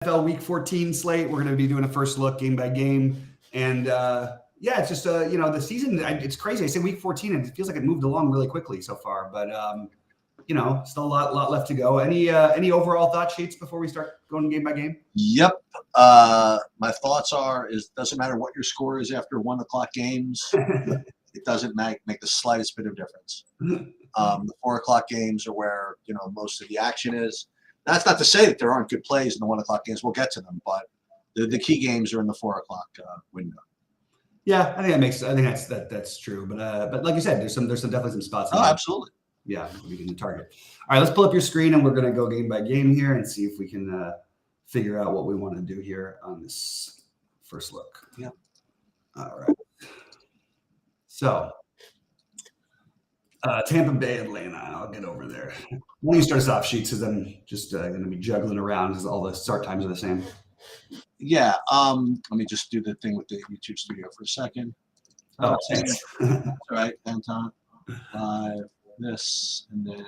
NFL Week 14 slate. We're going to be doing a first look game by game. And yeah, it's just, the season, it's crazy. I say Week 14, and it feels like it moved along really quickly so far. But, still a lot left to go. Any overall thought sheets before we start going game by game? Yep. My thoughts is doesn't matter what your score is after 1 o'clock games. It doesn't make the slightest bit of difference. The 4 o'clock games are where, most of the action is. That's not to say that there aren't good plays in the 1 o'clock games. We'll get to them, but the key games are in the 4 o'clock window. Yeah, I think that's true. But like you said, there's definitely some spots. Oh, absolutely. Yeah, we can target. All right, let's pull up your screen, and we're going to go game by game here and see if we can figure out what we want to do here on this first look. Yeah. All right. So, Tampa Bay, Atlanta. I'll get over there. Why don't you start us off, Sheets, because I'm just going to be juggling around because all the start times are the same. Yeah. Let me just do the thing with the YouTube studio for a second. Oh, thanks. All right. Anton. This, and then,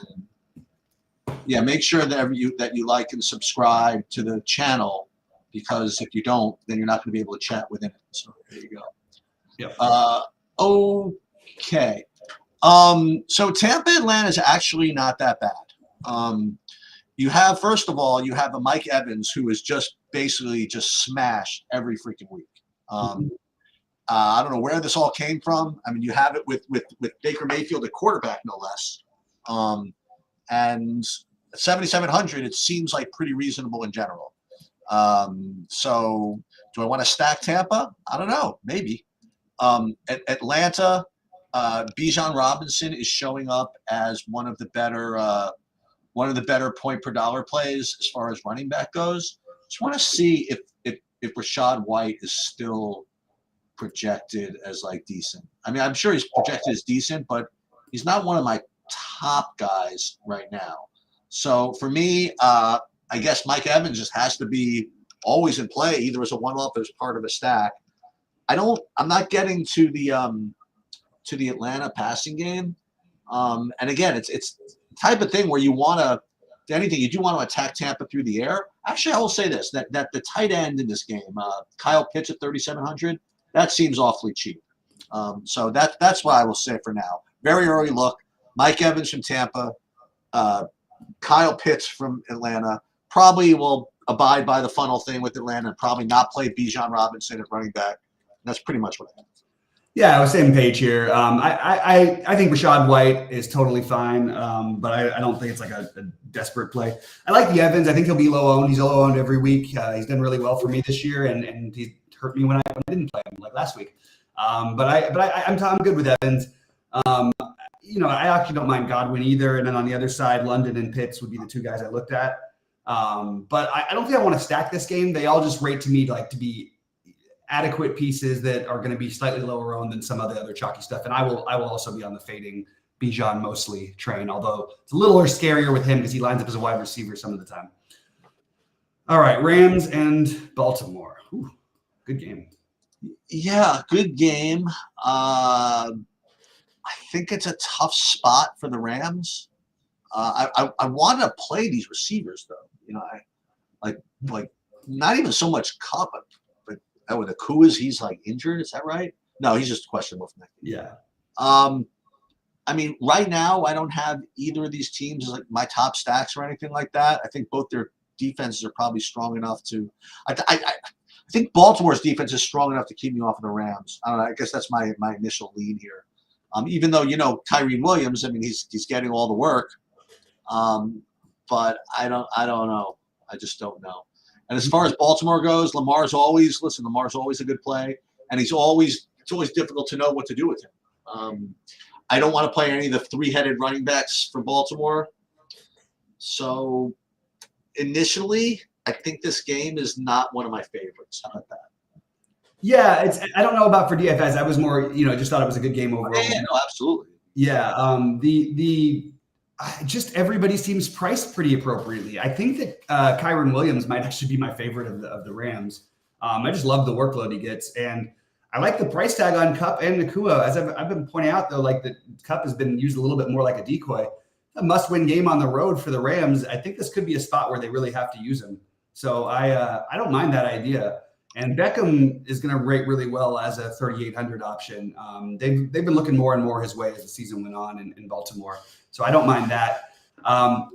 yeah, make sure that you like and subscribe to the channel, because if you don't, then you're not going to be able to chat within it. So there you go. Yep. Okay. So Tampa, Atlanta is actually not that bad. First of all, you have a Mike Evans who is just basically smashed every freaking week. I don't know where this all came from. I mean, you have it with Baker Mayfield, at quarterback, no less. And at 7,700, it seems like pretty reasonable in general. So do I want to stack Tampa? I don't know. Maybe. At Atlanta, Bijan Robinson is showing up as one of the better point per dollar plays as far as running back goes. Just want to see if Rashad White is still projected as decent. I mean, I'm sure he's projected as decent, but he's not one of my top guys right now. So for me, I guess Mike Evans just has to be always in play, either as a one-off or as part of a stack. I'm not getting to the Atlanta passing game. And again, it's the type of thing where you do want to attack Tampa through the air. Actually, I will say this, that the tight end in this game, Kyle Pitts at 3,700, that seems awfully cheap. So that's what I will say for now. Very early look. Mike Evans from Tampa, Kyle Pitts from Atlanta. Probably will abide by the funnel thing with Atlanta and probably not play Bijan Robinson at running back. That's pretty much what I think. Yeah, I was same page here. I think Rashad White is totally fine, but I don't think it's like a desperate play. I like the Evans. I think he'll be low owned. He's low owned every week. He's done really well for me this year, and he hurt me when I didn't play him like last week. I'm good with Evans. I actually don't mind Godwin either. And then on the other side, London and Pitts would be the two guys I looked at. But I don't think I want to stack this game. They all just rate to me to be adequate pieces that are going to be slightly lower owned than some of the other chalky stuff. And I will also be on the fading Bijan mostly train, although it's a little scarier with him because he lines up as a wide receiver some of the time. All right, Rams and Baltimore. Ooh, good game. Yeah, good game. I think it's a tough spot for the Rams. I want to play these receivers though. I not even so much Cup, but with Akua's, he's injured. Is that right? No, he's just questionable for next game. Yeah. I mean, right now I don't have either of these teams as my top stacks or anything like that. I think both their defenses are probably strong enough to. I think Baltimore's defense is strong enough to keep me off of the Rams. I don't know. I guess that's my initial lead here. Even though Tyree Williams, I mean he's getting all the work, but I don't know. I just don't know. And as far as Baltimore goes, Lamar's always a good play, and it's always difficult to know what to do with him. I don't want to play any of the three-headed running backs for Baltimore. So initially, I think this game is not one of my favorites. How about that? Yeah, I don't know about for DFS. I was more, just thought it was a good game overall. Yeah, no, absolutely. Yeah, just everybody seems priced pretty appropriately. I think that Kyron Williams might actually be my favorite of the Rams. I just love the workload he gets, and I like the price tag on Kupp and Nakua. As I've been pointing out, though, the Kupp has been used a little bit more like a decoy. A must-win game on the road for the Rams. I think this could be a spot where they really have to use him. So I don't mind that idea. And Beckham is going to rate really well as a 3,800 option. They've been looking more and more his way as the season went on in Baltimore. So I don't mind that.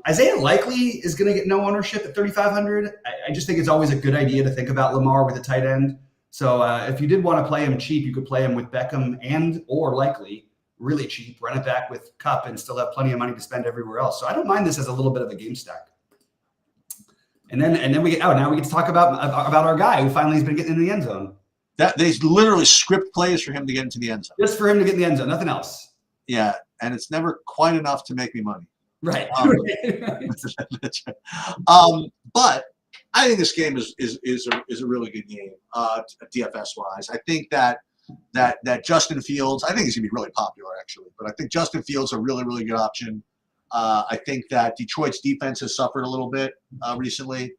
Isaiah Likely is going to get no ownership at 3,500. I just think it's always a good idea to think about Lamar with a tight end. So if you did want to play him cheap, you could play him with Beckham and or Likely really cheap, run it back with Cup, and still have plenty of money to spend everywhere else. So I don't mind this as a little bit of a game stack. And then we get now we get to talk about our guy who finally has been getting in the end zone. That they literally script plays for him to get into the end zone. Just for him to get in the end zone, nothing else. Yeah, and it's never quite enough to make me money. Right. But I think this game is a really good game, DFS wise. I think that Justin Fields, I think he's gonna be really popular actually, but I think Justin Fields is a really, really good option. I think that Detroit's defense has suffered a little bit recently.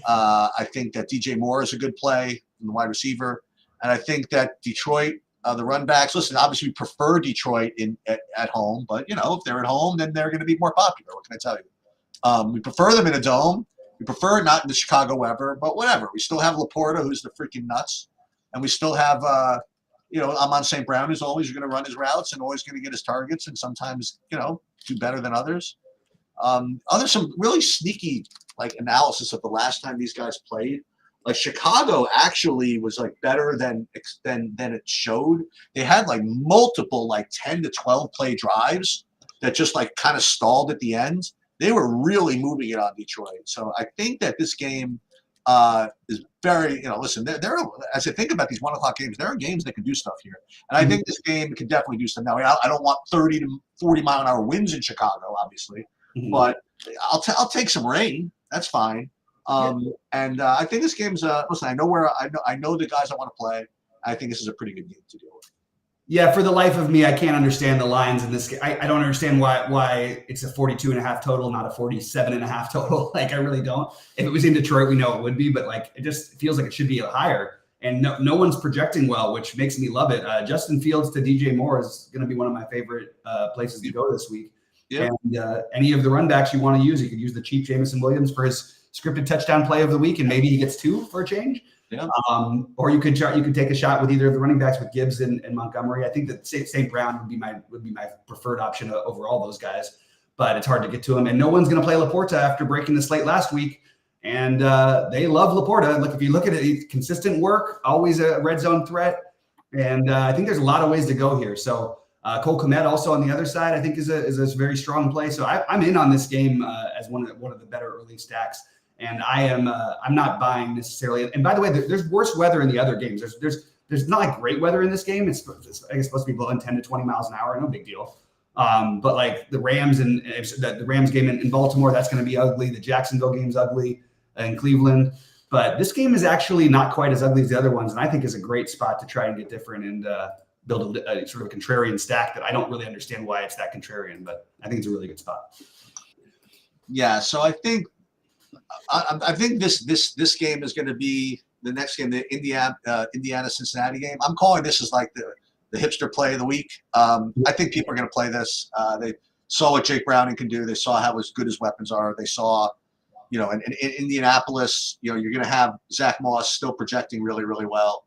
I think that DJ Moore is a good play in the wide receiver, and I think that Detroit, the run backs. Listen, obviously we prefer Detroit at home, but if they're at home, then they're going to be more popular. What can I tell you? We prefer them in a dome. We prefer it not in the Chicago weather, but whatever. We still have Laporta, who's the freaking nuts, and we still have Amon St. Brown, who's always going to run his routes and always going to get his targets, and sometimes do better than others. There's some really sneaky analysis of the last time these guys played. Like Chicago actually was better than it showed. They had multiple 10 to 12 play drives that just kind of stalled at the end. They were really moving it on Detroit. So I think that this game is very, listen, there as I think about these 1 o'clock games, there are games that can do stuff here. And I think this game can definitely do stuff. Now, I don't want 30 to 40 mile an hour winds in Chicago, obviously, but I'll take some rain. That's fine. And I think this game's listen, I know the guys I want to play. I think this is a pretty good game to deal with. Yeah, for the life of me, I can't understand the lines in this game. I don't understand why it's a 42.5 total, not a 47.5 total. I really don't. If it was in Detroit, we know it would be, but it just feels like it should be higher. And no one's projecting well, which makes me love it. Justin Fields to DJ Moore is going to be one of my favorite places to go this week. Yeah. And any of the run backs you want to use, you could use the cheap Jameson Williams for his scripted touchdown play of the week, and maybe he gets 2 for a change. Yeah. Or you could take a shot with either of the running backs with Gibbs and Montgomery. I think that St. Brown would be my preferred option over all those guys, but it's hard to get to him. And no one's going to play Laporta after breaking the slate last week. And they love Laporta. Look, if you look at it, consistent work, always a red zone threat. And I think there's a lot of ways to go here. So Cole Kmet also on the other side, I think is a very strong play. So I'm in on this game as one of the better early stacks. And I'm not buying necessarily. And by the way, there's worse weather in the other games. There's not great weather in this game. It's I guess supposed to be blowing 10 to 20 miles an hour. No big deal. But the Rams and the Rams game in Baltimore, that's going to be ugly. The Jacksonville game's ugly in Cleveland. But this game is actually not quite as ugly as the other ones, and I think is a great spot to try and get different and build a sort of a contrarian stack that I don't really understand why it's that contrarian, but I think it's a really good spot. Yeah, so I think this game is going to be the next game, the Indiana-Cincinnati game. I'm calling this as the hipster play of the week. I think people are going to play this. They saw what Jake Browning can do. They saw how good his weapons are. They saw, in Indianapolis, you're going to have Zach Moss still projecting really, really well.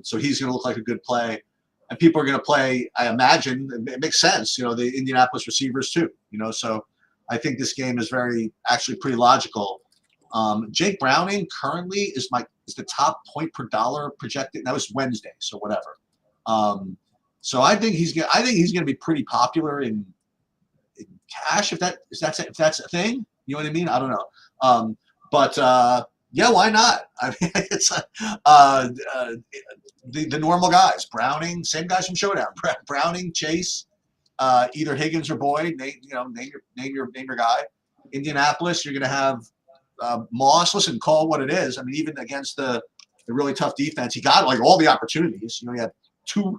So he's going to look like a good play. And people are going to play, I imagine, it makes sense, the Indianapolis receivers too, so I think this game is actually pretty logical. Jake Browning currently is the top point per dollar projected. That was Wednesday, so whatever. So I think he's going to be pretty popular in cash if that's a thing. You know what I mean? I don't know. But yeah, why not? I mean, it's the normal guys. Browning, same guys from Showdown. Browning, Chase. Either Higgins or Boyd, name your guy. Indianapolis, you're going to have Moss. Listen, call what it is. I mean, even against the really tough defense, he got all the opportunities. He had two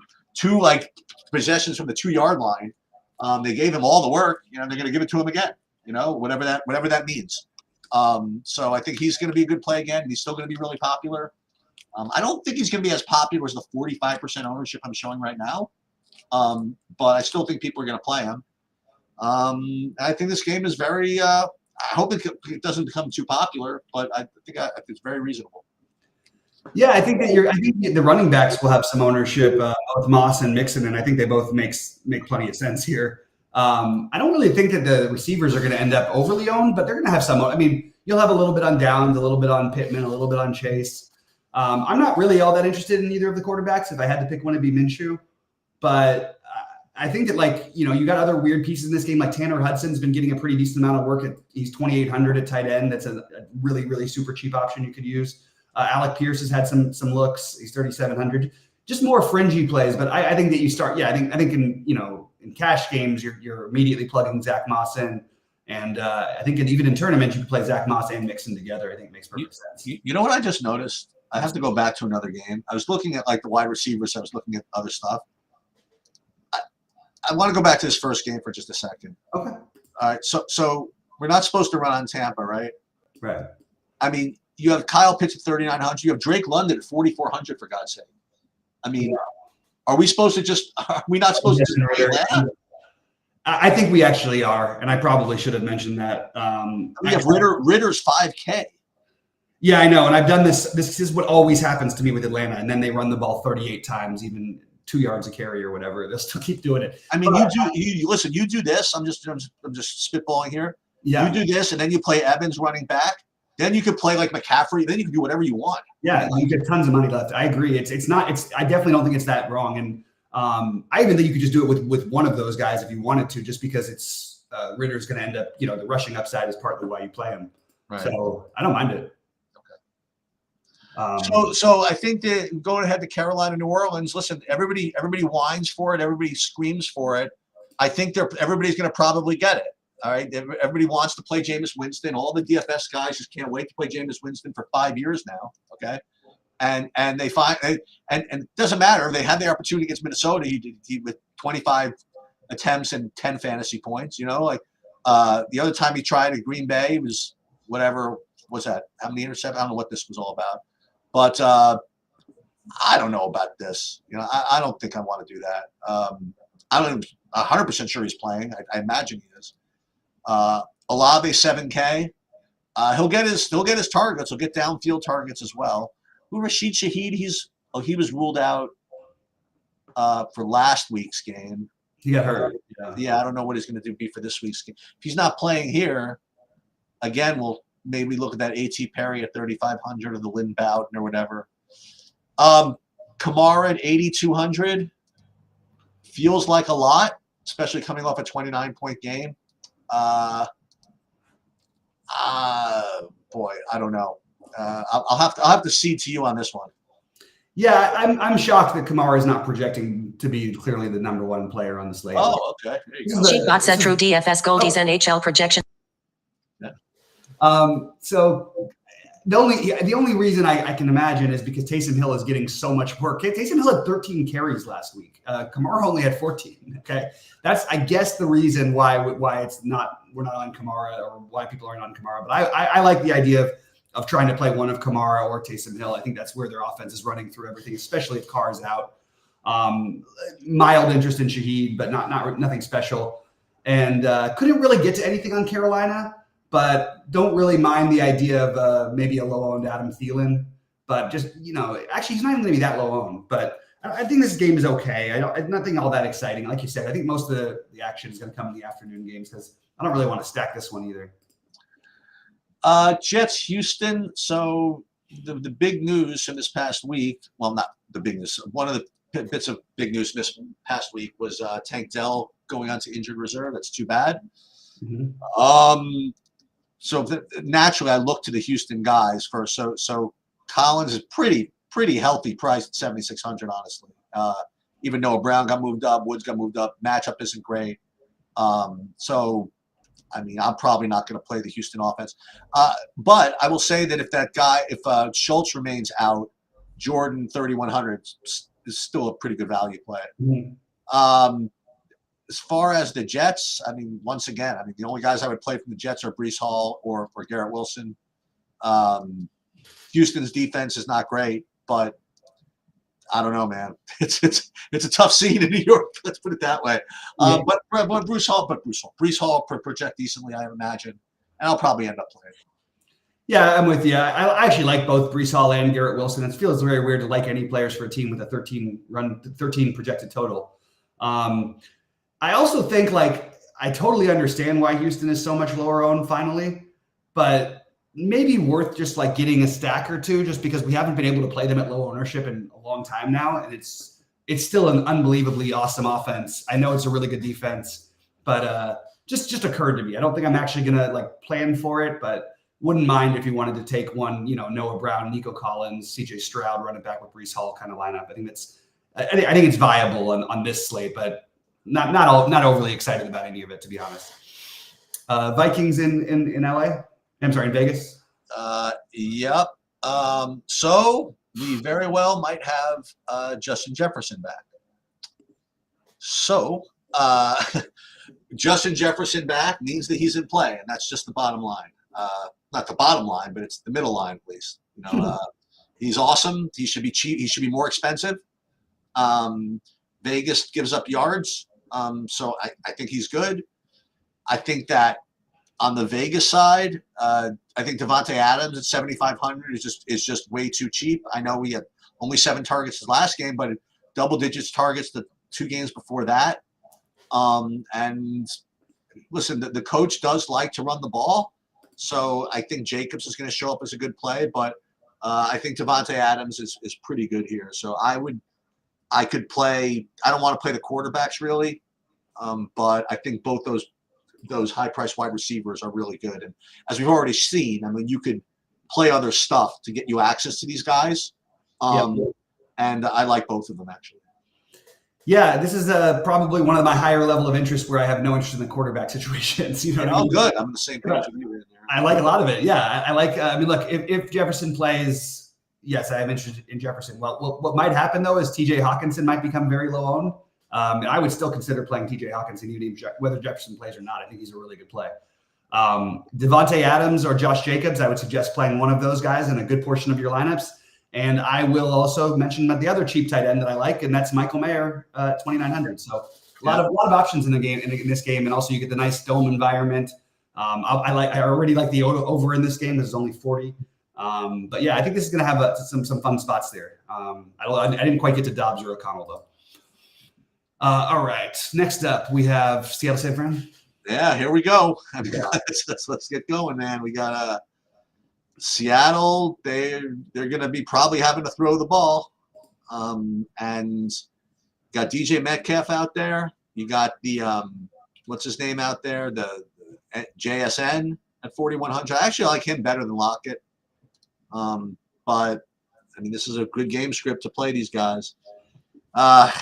possessions from the 2-yard line. They gave him all the work. They're going to give it to him again. Whatever that means. So I think he's going to be a good play again. He's still going to be really popular. I don't think he's going to be as popular as the 45% ownership I'm showing right now. But I still think people are going to play him. I think this game is very I hope it doesn't become too popular, but I think it's very reasonable. Yeah, I think the running backs will have some ownership, both Moss and Mixon, and I think they both make plenty of sense here. I don't really think that the receivers are going to end up overly owned, but they're going to have some. I mean, you'll have a little bit on Downs, a little bit on Pittman, a little bit on Chase. I'm not really all that interested in either of the quarterbacks. If I had to pick one, it'd be Minshew. But I think that, you got other weird pieces in this game. Like Tanner Hudson's been getting a pretty decent amount of work. He's 2,800 at tight end. That's a really, really super cheap option you could use. Alec Pierce has had some looks. He's 3,700. Just more fringy plays, but I think that you start. Yeah, I think in cash games you're immediately plugging Zach Moss in, and I think even in tournaments you can play Zach Moss and Mixon together. I think it makes perfect sense. You know what I just noticed? I have to go back to another game. I was looking at the wide receivers. I was looking at other stuff. I want to go back to this first game for just a second. Okay. All right. So we're not supposed to run on Tampa, right? Right. I mean, you have Kyle Pitts at 3,900. You have Drake London at 4,400, for God's sake. I mean, are we not supposed to do that? I think we actually are, and I probably should have mentioned that. We have Ritter's 5K. Yeah, I know, and I've done this. This is what always happens to me with Atlanta, and then they run the ball 38 times, even 2 yards a carry or whatever. They'll still keep doing it. I mean, listen. You do this. I'm just spitballing here. Yeah. You do this, and then you play Evans running back. Then you could play like McCaffrey. Then you can do whatever you want. Yeah, you get tons of money left. I agree. It's not. I definitely don't think it's that wrong. And I even think you could just do it with one of those guys if you wanted to, just because it's Ritter's going to end up. The rushing upside is partly why you play him. Right. So I don't mind it. So I think that going ahead to Carolina, New Orleans. Listen, everybody whines for it. Everybody screams for it. I think everybody's going to probably get it. All right. Everybody wants to play Jameis Winston. All the DFS guys just can't wait to play Jameis Winston for 5 years now. Okay. And they find and it doesn't matter. They had the opportunity against Minnesota. He with 25 attempts and 10 fantasy points. The other time he tried at Green Bay was whatever was that? How many interceptions? I don't know what this was all about. But I don't know about this. I don't think I want to do that. I'm 100% sure he's playing. I imagine he is. Olave 7K. He'll get his targets. He'll get downfield targets as well. Rashid Shaheed. He was ruled out for last week's game. He got hurt. Yeah, I don't know what he's going to be for this week's game. If he's not playing here, again, we'll maybe look at that A.T. Perry at 3,500 or the Lynn Bowden or whatever. Kamara at 8,200 feels like a lot, especially coming off a 29-point game. Boy, I don't know. I'll have to cede to you on this one. Yeah, I'm shocked that Kamara is not projecting to be clearly the number one player on the slate. Oh, okay. There you go. Cheap bot true DFS Goldie's NHL projection. So the only reason I can imagine is because Taysom Hill is getting so much work. Taysom Hill had 13 carries last week. Kamara only had 14. Okay, that's I guess the reason why we're not on Kamara or why people aren't on Kamara. But I like the idea of trying to play one of Kamara or Taysom Hill. I think that's where their offense is running through everything, especially if Carr's out. Mild interest in Shaheed, but nothing special. And couldn't really get to anything on Carolina. But don't really mind the idea of maybe a low-owned Adam Thielen. But just, actually, he's not even going to be that low-owned. But I think this game is okay. Nothing all that exciting. Like you said, I think most of the action is going to come in the afternoon games because I don't really want to stack this one either. Jets, Houston. So the big news from this past week, well, not the big news. One of the bits of big news this past week was Tank Dell going on to injured reserve. That's too bad. Mm-hmm. So naturally, I look to the Houston guys first. So Collins is pretty healthy price at 7,600. Honestly, even Noah Brown got moved up, Woods got moved up. Matchup isn't great. So, I mean, I'm probably not going to play the Houston offense. But I will say that if Schultz remains out, Jordan 3,100 is still a pretty good value play. Mm-hmm. As far as the Jets, I mean, once again, the only guys I would play from the Jets are Breece Hall or Garrett Wilson. Houston's defense is not great, but I don't know, man. It's a tough scene in New York. Let's put it that way. Yeah. But Breece Hall project decently, I imagine. and I'll probably end up playing. Yeah, I'm with you. I actually like both Breece Hall and Garrett Wilson. It feels very weird to like any players for a team with a 13 projected total. I also think I totally understand why Houston is so much lower owned finally, but maybe worth just getting a stack or two just because we haven't been able to play them at low ownership in a long time now, and it's still an unbelievably awesome offense. I know it's a really good defense, but just occurred to me. I don't think I'm actually gonna plan for it, but wouldn't mind if you wanted to take one, Noah Brown, Nico Collins, CJ Stroud, run it back with Breece Hall kind of lineup. I think it's viable on this slate, but not overly excited about any of it, to be honest. Vikings in LA. I'm sorry, in Vegas. Yep. So we very well might have Justin Jefferson back. So Justin Jefferson back means that he's in play, and that's just the bottom line. Not the bottom line, but it's the middle line, at least. He's awesome. He should be cheap. He should be more expensive. Vegas gives up yards, so I think he's good. I think that on the Vegas side, I think Devontae Adams at 7,500 is just way too cheap. I know we had only 7 targets his last game, but double digits targets the 2 games before that. And listen, the coach does like to run the ball. So I think Jacobs is going to show up as a good play, but I think Devontae Adams is pretty good here. So I could play. I don't want to play the quarterbacks really, but I think both those high-priced wide receivers are really good. And as we've already seen, I mean, you could play other stuff to get you access to these guys. And I like both of them actually. Yeah, this is probably one of my higher level of interest where I have no interest in the quarterback situations. You know what I mean? Good. I'm on the same page with you in there. I like a lot of it. Yeah, I like. I mean, look, if Jefferson plays, yes, I have interest in Jefferson. Well, what might happen though is T.J. Hawkinson might become very low owned, and I would still consider playing T.J. Hawkinson even whether Jefferson plays or not. I think he's a really good play. Devontae Adams or Josh Jacobs, I would suggest playing one of those guys in a good portion of your lineups. And I will also mention the other cheap tight end that I like, and that's Michael Mayer at 2,900. So a lot of options in the game in this game, and also you get the nice dome environment. I already like the over in this game. This is only 40, but yeah, I think this is going to have some fun spots there. I didn't quite get to Dobbs or O'Connell though. All right, next up we have Seattle San Fran. Yeah, here we go. Let's get going, man. We got Seattle, they're going to be probably having to throw the ball. And got DJ Metcalf out there. You got the, what's his name out there? The JSN at 4,100. I actually like him better than Lockett. But, I mean, this is a good game script to play these guys.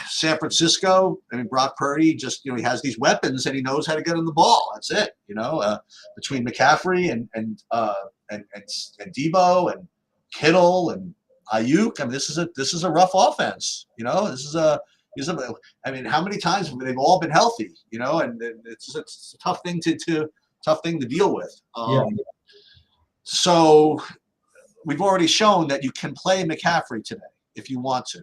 San Francisco, I mean, Brock Purdy just, he has these weapons and he knows how to get on the ball. That's it, between McCaffrey and Debo and Kittle and Ayuk. I mean, this is a rough offense. I mean, how many times have they've all been healthy? And it's a tough thing to deal with. So we've already shown that you can play McCaffrey today if you want to.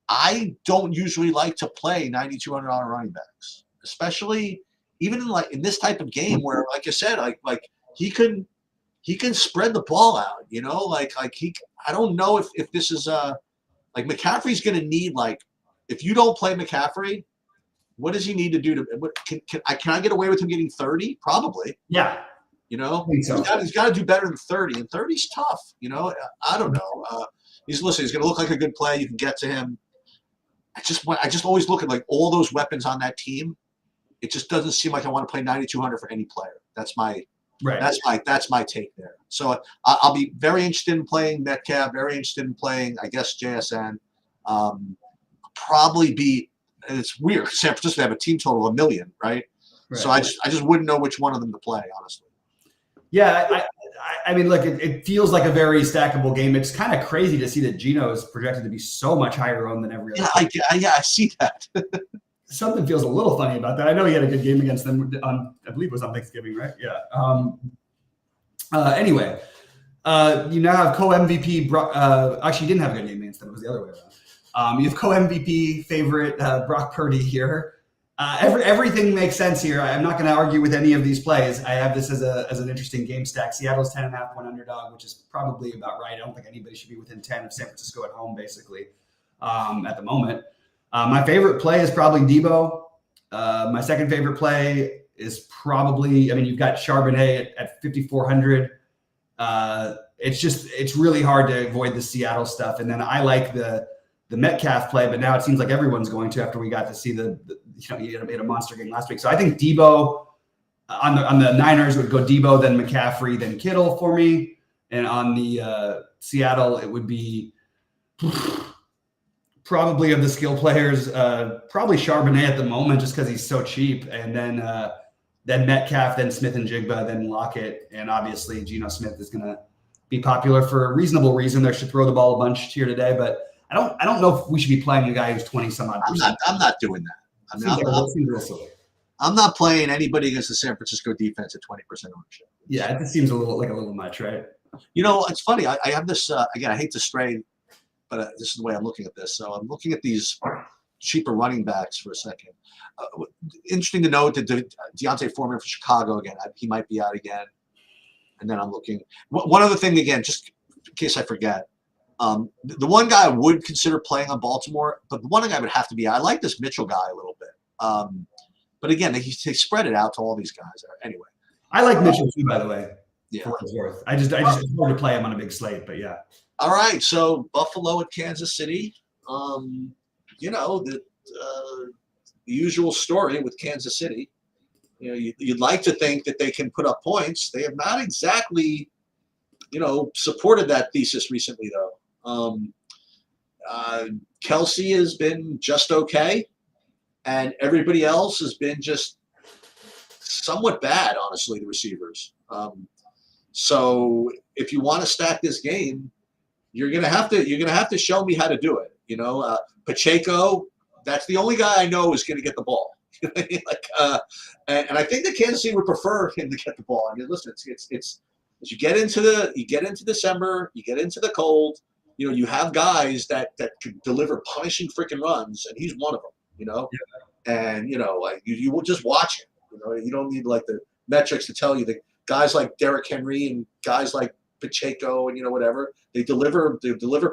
I don't usually like to play $9,200 running backs, especially even in this type of game where, like I said, like he can spread the ball out. I don't know if this is like McCaffrey's going to need, if you don't play McCaffrey, what does he need to do can I get away with him getting 30? Probably. Yeah. So. He's got to do better than 30, and 30's tough. I don't know. He's going to look like a good play. You can get to him. I just always look at all those weapons on that team. It just doesn't seem like I want to play 9,200 for any player. That's my take there. So I'll be very interested in playing Metcalf. Very interested in playing, I guess, JSN. Probably be. And it's weird. San Francisco have a team total of 1 million, right? So I just wouldn't know which one of them to play, honestly. Yeah, I mean, look, it feels like a very stackable game. It's kind of crazy to see that Geno is projected to be so much higher owned than every other. I see that. Something feels a little funny about that. I know he had a good game against them on, I believe it was on Thanksgiving, right? Yeah. Anyway, you now have co-MVP. Actually, he didn't have a good game against them. It was the other way around. You have co-MVP favorite Brock Purdy here. Everything makes sense here. I'm not going to argue with any of these plays. I have this as an interesting game stack. Seattle's 10.5-point underdog, which is probably about right. I don't think anybody should be within 10 of San Francisco at home, basically, at the moment. My favorite play is probably Debo. My second favorite play is probably, you've got Charbonnet at 5,400. It's really hard to avoid the Seattle stuff. And then I like the Metcalf play, but now it seems like everyone's going to after we got to see he had a monster game last week. So I think Debo on the Niners would go Debo, then McCaffrey, then Kittle for me. And on the Seattle, it would be probably of the skill players, probably Charbonnet at the moment, just because he's so cheap. And then Metcalf, then Smith and Jigba, then Lockett. And obviously Geno Smith is going to be popular for a reasonable reason. They should throw the ball a bunch here today, but I don't know if we should be playing a guy who's 20 some odd percent. I'm not doing that. I'm not playing anybody against the San Francisco defense at 20% ownership. Yeah, it just seems a little much, right? It's funny. I have this again. I hate to stray, but this is the way I'm looking at this. So I'm looking at these cheaper running backs for a second. Interesting to note that Deontay Foreman for Chicago again. He might be out again. And then I'm looking. One other thing again, just in case I forget. The one guy I would consider playing on Baltimore, but the one guy would have to be. I like this Mitchell guy a little bit, but again, they spread it out to all these guys. Anyway, I like Mitchell too, by the way. Yeah, for what it's worth. I just it's hard to play him on a big slate, but yeah. All right, so Buffalo at Kansas City. The usual story with Kansas City. You'd like to think that they can put up points. They have not exactly, supported that thesis recently, though. Kelsey has been just okay, and everybody else has been just somewhat bad, honestly, the receivers. So if you want to stack this game, you're gonna have to show me how to do it. Pacheco, that's the only guy I know is going to get the ball. And I think that Kansas City would prefer him to get the ball. Listen, it's as you get into December, you get into the cold. You have guys that can deliver punishing freaking runs, and he's one of them. Yeah. And you will just watch him. You don't need the metrics to tell you that guys like Derrick Henry and guys like Pacheco and whatever, they deliver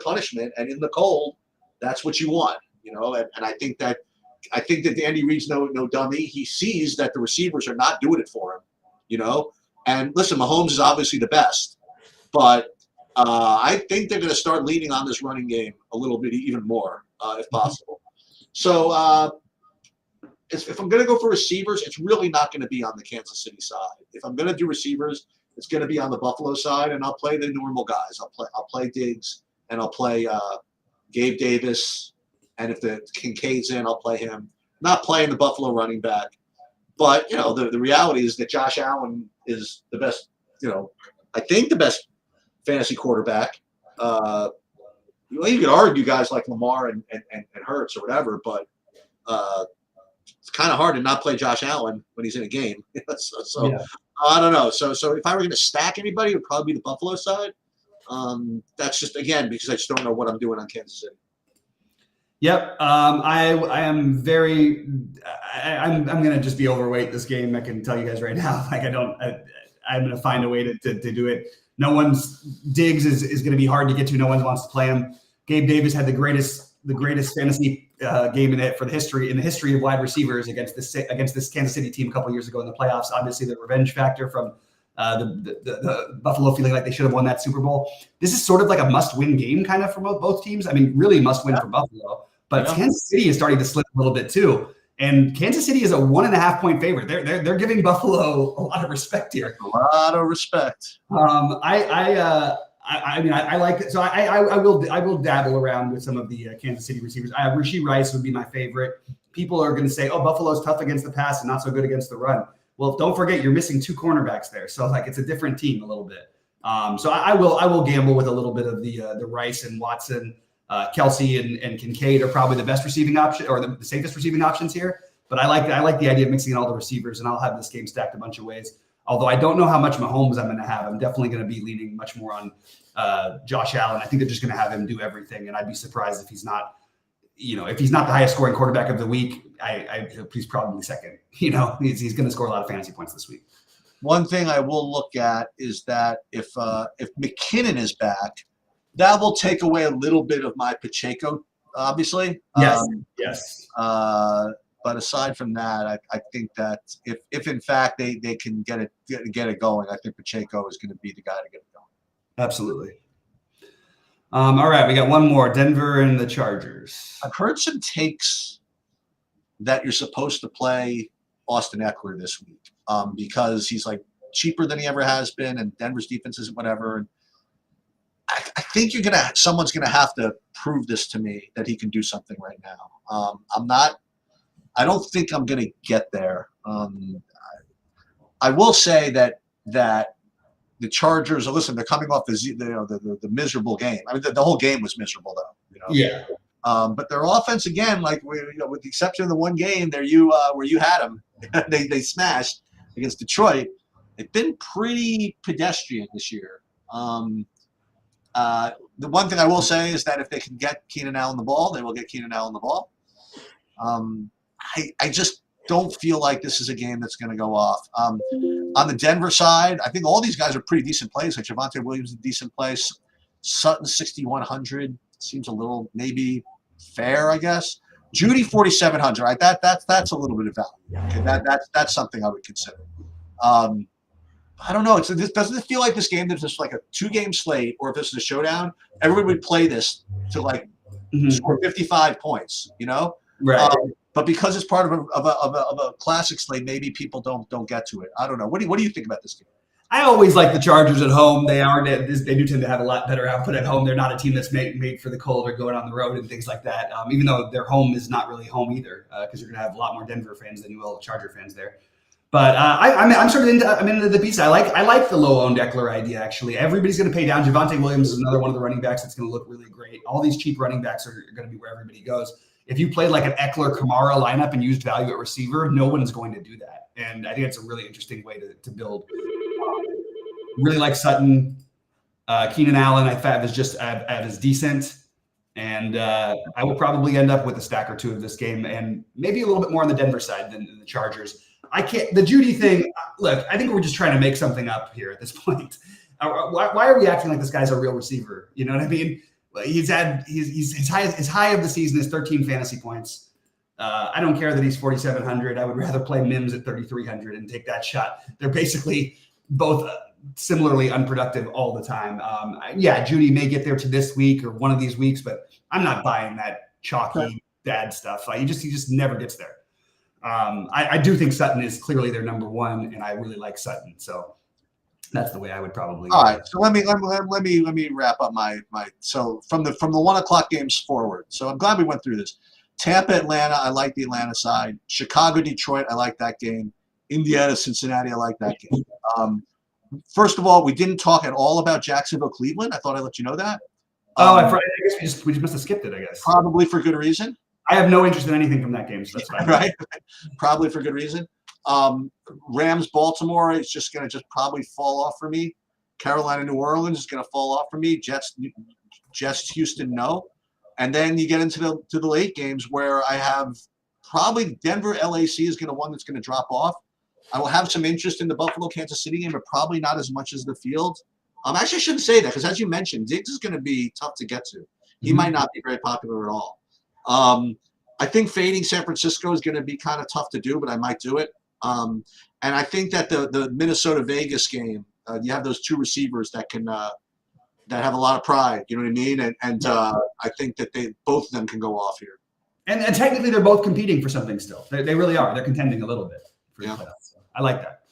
punishment, and in the cold, that's what you want. And I think that Andy Reid's no dummy. He sees that the receivers are not doing it for him. And listen, Mahomes is obviously the best, but I think they're going to start leaning on this running game a little bit even more, if possible. So if I'm going to go for receivers, it's really not going to be on the Kansas City side. If I'm going to do receivers, it's going to be on the Buffalo side, and I'll play the normal guys. I'll play Diggs, and I'll play Gabe Davis, and if the Kincaid's in, I'll play him. Not playing the Buffalo running back, but the reality is that Josh Allen is the best. I think the best fantasy quarterback. You could argue guys like Lamar and Hurts or whatever, but it's kind of hard to not play Josh Allen when he's in a game. so yeah. I don't know. So if I were going to stack anybody, it would probably be the Buffalo side. That's just, again, because I just don't know what I'm doing on Kansas City. Yep. I am very. I'm going to just be overweight this game. I can tell you guys right now. I'm going to find a way to do it. No one's Diggs is going to be hard to get to. No one wants to play him. Gabe Davis had the greatest fantasy game in the history of wide receivers against this Kansas City team a couple years ago in the playoffs. Obviously, the revenge factor from the Buffalo feeling like they should have won that Super Bowl. This is sort of like a must-win game kind of for both teams. Really must-win for Buffalo, but Kansas City is starting to slip a little bit too. And Kansas City is a 1.5-point favorite. They're giving Buffalo a lot of respect here. A lot of respect. I like it. So I will dabble around with some of the Kansas City receivers. Rashee Rice would be my favorite. People are going to say, "Oh, Buffalo's tough against the pass and not so good against the run." Well, don't forget you're missing 2 cornerbacks there, so it's a different team a little bit. So I will gamble with a little bit of the Rice and Watson. Kelsey and Kincaid are probably the best receiving option or the safest receiving options here. But I like the idea of mixing in all the receivers, and I'll have this game stacked a bunch of ways. Although I don't know how much Mahomes I'm going to have. I'm definitely going to be leaning much more on Josh Allen. I think they're just going to have him do everything, and I'd be surprised if he's not. if he's not the highest scoring quarterback of the week, he's probably second. He's going to score a lot of fantasy points this week. One thing I will look at is that if McKinnon is back, that will take away a little bit of my Pacheco, obviously. Yes. But aside from that, I think that if in fact they can get it going, I think Pacheco is going to be the guy to get it going. Absolutely. All right, we got one more: Denver and the Chargers. I've heard some takes that you're supposed to play Austin Eckler this week because he's like cheaper than he ever has been, and Denver's defense isn't whatever. And I think someone's gonna have to prove this to me that he can do something right now. I don't think I'm gonna get there. I will say that the Chargers, listen, they're coming off the miserable game. I mean, the whole game was miserable, though. Yeah. But their offense, again, like with the exception of the one game where you had them, they smashed against Detroit. They've been pretty pedestrian this year. The one thing I will say is that if they can get Keenan Allen the ball, they will get Keenan Allen the ball. I just don't feel like this is a game that's going to go off. On the Denver side, I think all these guys are pretty decent plays. Like Javonte Williams is a decent place. Sutton 6,100 seems a little maybe fair, I guess. Judy 4,700. Right, that's a little bit of value. Okay, that's something I would consider. I don't know. Doesn't it feel like this game there's just like a 2-game slate, or if this is a showdown, everybody would play this to like score 55 points. Right. But because it's part of a classic slate, maybe people don't get to it. I don't know. What do you think about this game? I always like the Chargers at home. They do tend to have a lot better output at home. They're not a team that's made for the cold or going on the road and things like that. Even though their home is not really home either, because you're going to have a lot more Denver fans than you will Charger fans there. But I'm sort of into the piece. I like the low-owned Eckler idea, actually. Everybody's going to pay down. Javonte Williams is another one of the running backs that's going to look really great. All these cheap running backs are going to be where everybody goes. If you played like an Eckler-Kamara lineup and used value at receiver, no one's going to do that. And I think it's a really interesting way to build. Really like Sutton. Keenan Allen, I thought is decent. And I will probably end up with a stack or two of this game, and maybe a little bit more on the Denver side than the Chargers. The Judy thing, look, I think we're just trying to make something up here at this point. Why are we acting like this guy's a real receiver? You know what I mean? He's his high of the season is 13 fantasy points. I don't care that he's 4,700. I would rather play Mims at 3,300 and take that shot. They're basically both similarly unproductive all the time. Judy may get there to this week or one of these weeks, but I'm not buying that chalky dad stuff. He just never gets there. I do think Sutton is clearly their number one, and I really like Sutton. So that's the way I would probably. All right. So let me wrap up my so from the 1 o'clock games forward. So I'm glad we went through this. Tampa, Atlanta, I like the Atlanta side. Chicago, Detroit, I like that game. Indiana, Cincinnati, I like that game. First of all, we didn't talk at all about Jacksonville, Cleveland. I thought I'd let you know that. I guess we just must have skipped it, I guess. Probably for good reason. I have no interest in anything from that game, so that's fine. Right? Probably for good reason. Rams, Baltimore is just going to probably fall off for me. Carolina, New Orleans is going to fall off for me. Jets, Houston, no. And then you get into the late games where I have probably Denver, LAC is one that's going to drop off. I will have some interest in the Buffalo, Kansas City game, but probably not as much as the field. Actually, I shouldn't say that because, as you mentioned, Diggs is going to be tough to get to. He might not be very popular at all. I think fading San Francisco is going to be kind of tough to do, but I might do it. And I think that the Minnesota-Vegas game, you have those two receivers that can that have a lot of pride. You know what I mean? And I think that both of them can go off here. And technically, they're both competing for something still. They really are. They're contending a little bit. Yeah. I like that.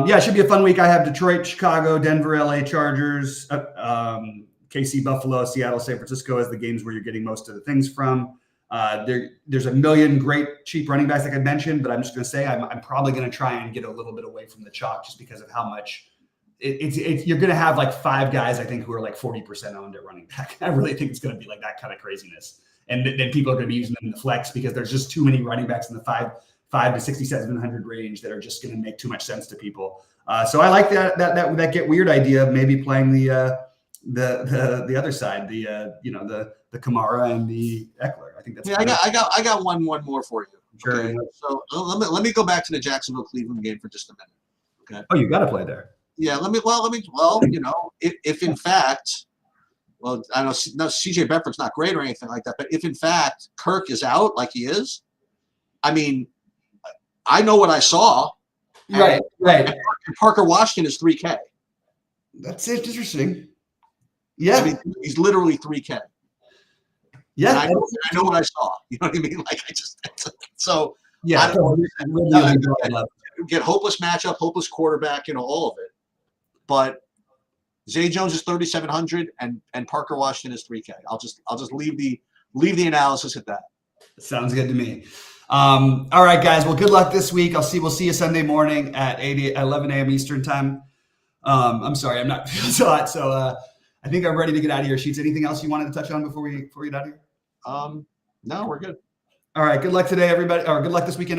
It should be a fun week. I have Detroit, Chicago, Denver, LA Chargers, KC, Buffalo, Seattle, San Francisco as the games where you're getting most of the things from. There's a million great cheap running backs like I mentioned, but I'm just going to say I'm probably going to try and get a little bit away from the chalk just because of how much you're going to have like 5 guys I think who are like 40% owned at running back. I really think it's going to be like that kind of craziness, and then people are going to be using them in the flex because there's just too many running backs in the 5 to 6,700 range that are just going to make too much sense to people. So I like that get weird idea of maybe playing the the other side, the Kamara and the Eckler. I think that's I got one more for you. Sure. Okay? So let me go back to the Jacksonville Cleveland game for just a minute. Okay. Oh, you got to play there. Yeah. If in fact, well, I know CJ Beathard's not great or anything like that, but if in fact Kirk is out like he is, I mean, I know what I saw. Right. And Parker Washington is 3K. That's interesting. Yeah. I mean, he's literally 3K. Yeah. I know what I saw. You know what I mean? Like so. Yeah. I don't get hopeless matchup, hopeless quarterback, all of it. But Zay Jones is 3,700 and Parker Washington is 3K. I'll just leave the analysis at that. Sounds good to me. All right, guys. Well, good luck this week. We'll see you Sunday morning at 11 a.m. Eastern time. I'm sorry, I'm not feeling so hot. So I think I'm ready to get out of here. Sheets, anything else you wanted to touch on before we get out of here? No, we're good. All right. Good luck today, everybody. Or good luck this weekend, everybody.